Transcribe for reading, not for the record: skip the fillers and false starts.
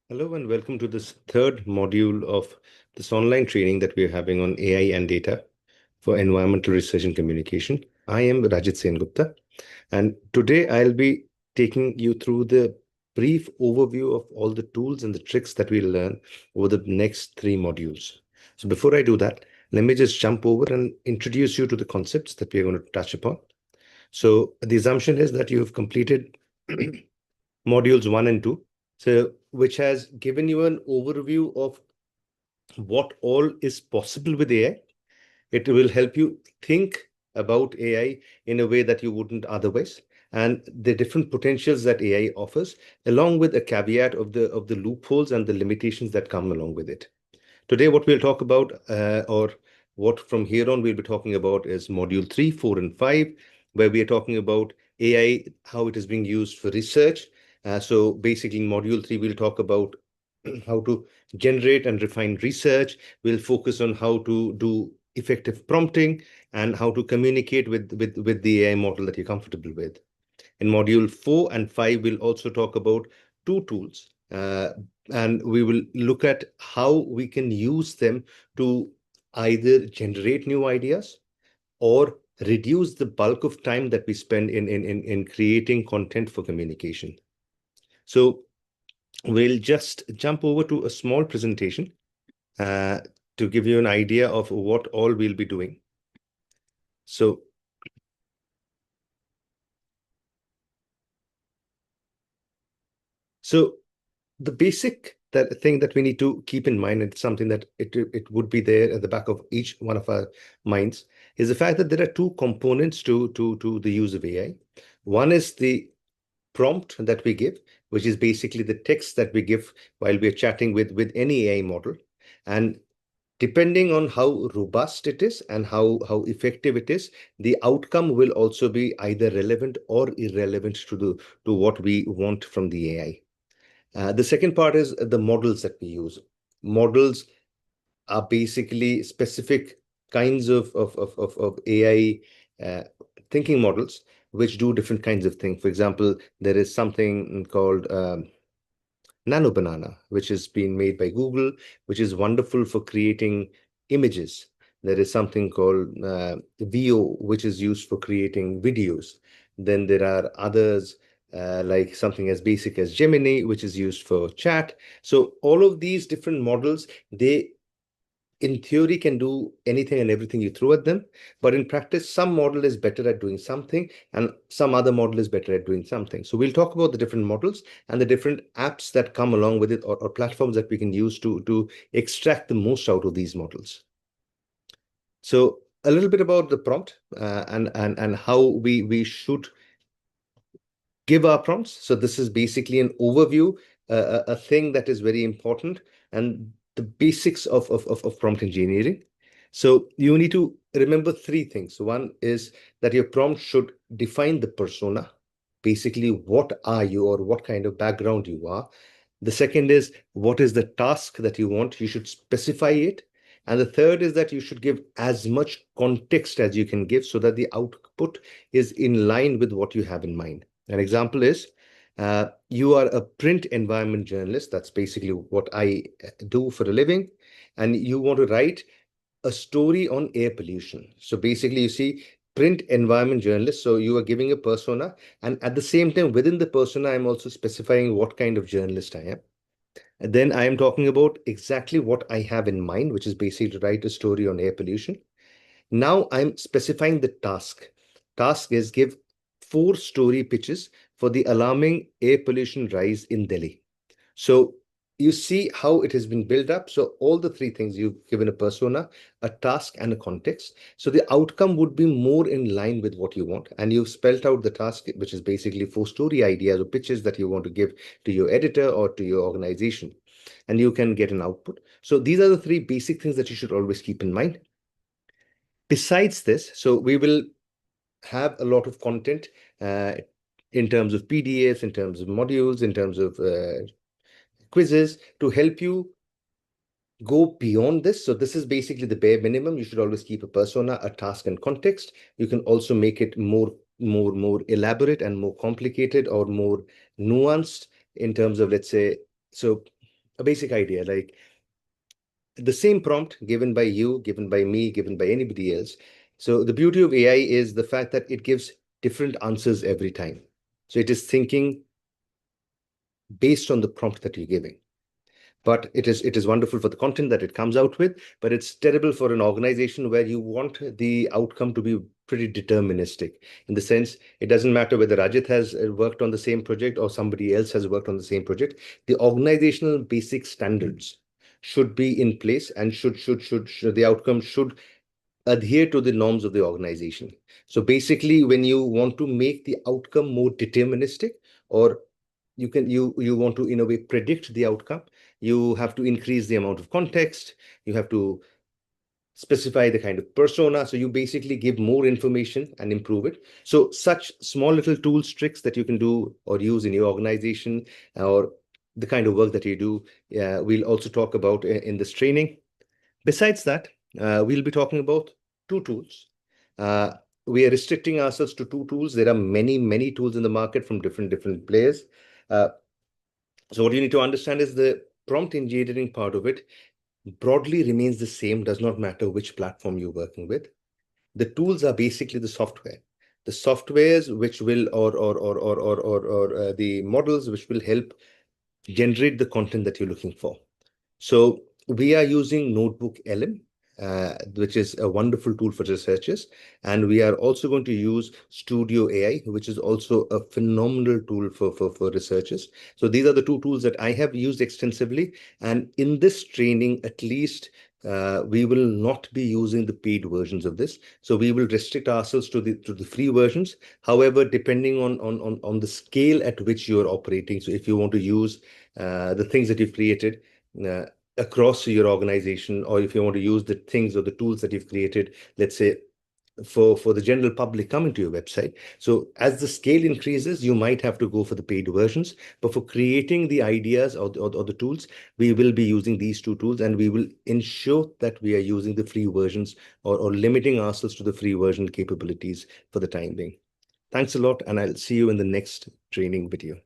Hello and welcome to this third module of this online training that we're having on AI and data for environmental research and communication. I am Rajit Sengupta, and today I'll be taking you through the brief overview of all the tools and the tricks that we'll learn over the next three modules. So before I do that, let me just jump over and introduce you to the concepts that we're going to touch upon. So the assumption is that you have completed modules 1 and 2, so which has given you an overview of what all is possible with AI. It will help you think about AI in a way that you wouldn't otherwise, and the different potentials that AI offers, along with a caveat of the loopholes and the limitations that come along with it. Today, what we'll talk about, or what from here on we'll be talking about, is module 3, 4, and 5, where we are talking about AI, how it is being used for research. So basically, in module 3, we'll talk about how to generate and refine research. We'll focus on how to do effective prompting and how to communicate with the AI model that you're comfortable with. In module 4 and 5, we'll also talk about two tools, and we will look at how we can use them to either generate new ideas or reduce the bulk of time that we spend in creating content for communication. So we'll just jump over to a small presentation uh, to give you an idea of what all we'll be doing. So the basic thing that we need to keep in mind, and it's something that it would be there at the back of each one of our minds, is the fact that there are two components to the use of AI. One is the prompt that we give, which is basically the text that we give while we're chatting with any AI model. And depending on how robust it is and how effective it is, the outcome will also be either relevant or irrelevant to what we want from the AI. The second part is the models that we use. Models are basically specific kinds of AI thinking models which do different kinds of things. For example, there is something called Nano Banana, which has been made by Google, which is wonderful for creating images. There is something called VO, which is used for creating videos. Then there are others like something as basic as Gemini, which is used for chat. So all of these different models, they in theory can do anything and everything you throw at them, but in practice some model is better at doing something and some other model is better at doing something. So we'll talk about the different models and the different apps that come along with it, or platforms that we can use to extract the most out of these models. So a little bit about the prompt, and how we should give our prompts. So this is basically an overview, a thing that is very important, and the basics of prompt engineering. So you need to remember three things. One is that your prompt should define the persona, basically what are you or what kind of background you are. The second is what is the task that you want. You should specify it. And the third is that you should give as much context as you can give so that the output is in line with what you have in mind. An example is you are a print environment journalist. That's basically what I do for a living. And you want to write a story on air pollution. So basically, you see, print environment journalist. So you are giving a persona. And at the same time, within the persona, I'm also specifying what kind of journalist I am. And then I am talking about exactly what I have in mind, which is basically to write a story on air pollution. Now I'm specifying the task. Task is give 4 story pitches for the alarming air pollution rise in Delhi. So you see how it has been built up. So all the three things, you've given a persona, a task, and a context. So the outcome would be more in line with what you want. And you've spelled out the task, which is basically 4 story ideas or pitches that you want to give to your editor or to your organization. And you can get an output. So these are the three basic things that you should always keep in mind. Besides this, so we will have a lot of content in terms of PDFs, in terms of modules, in terms of quizzes to help you go beyond this. So this is basically the bare minimum. You should always keep a persona, a task, and context. You can also make it more elaborate and more complicated or more nuanced in terms of, let's say, so a basic idea, like the same prompt given by you, given by me, given by anybody else. So the beauty of AI is the fact that it gives different answers every time. So it is thinking based on the prompt that you're giving. But it is wonderful for the content that it comes out with, but it's terrible for an organization where you want the outcome to be pretty deterministic, in the sense it doesn't matter whether Rajat has worked on the same project or somebody else has worked on the same project. The organizational basic standards should be in place, and should the outcome should adhere to the norms of the organization. So basically, when you want to make the outcome more deterministic, or you want to in a way predict the outcome, you have to increase the amount of context, you have to specify the kind of persona, so you basically give more information and improve it. So such small little tools, tricks that you can do or use in your organization, or the kind of work that you do, we'll also talk about in this training. Besides that, we'll be talking about two tools. Uh, we are restricting ourselves to two tools. There are many, many tools in the market from different players. Uh, so what you need to understand is the prompt engineering part of it broadly remains the same, does not matter which platform you're working with. The tools are basically the software. The softwares which will, or the models which will help generate the content that you're looking for. So we are using Notebook LM, which is a wonderful tool for researchers. And we are also going to use Studio AI, which is also a phenomenal tool for researchers. So these are the two tools that I have used extensively. And in this training, at least, we will not be using the paid versions of this. So we will restrict ourselves to the free versions. However, depending on the scale at which you're operating, so if you want to use the things that you've created, uh, across your organization, or if you want to use the things or the tools that you've created, let's say for the general public coming to your website. So as the scale increases, you might have to go for the paid versions. But for creating the ideas or the tools, we will be using these two tools, and we will ensure that we are using the free versions, or limiting ourselves to the free version capabilities for the time being. Thanks a lot, and I'll see you in the next training video.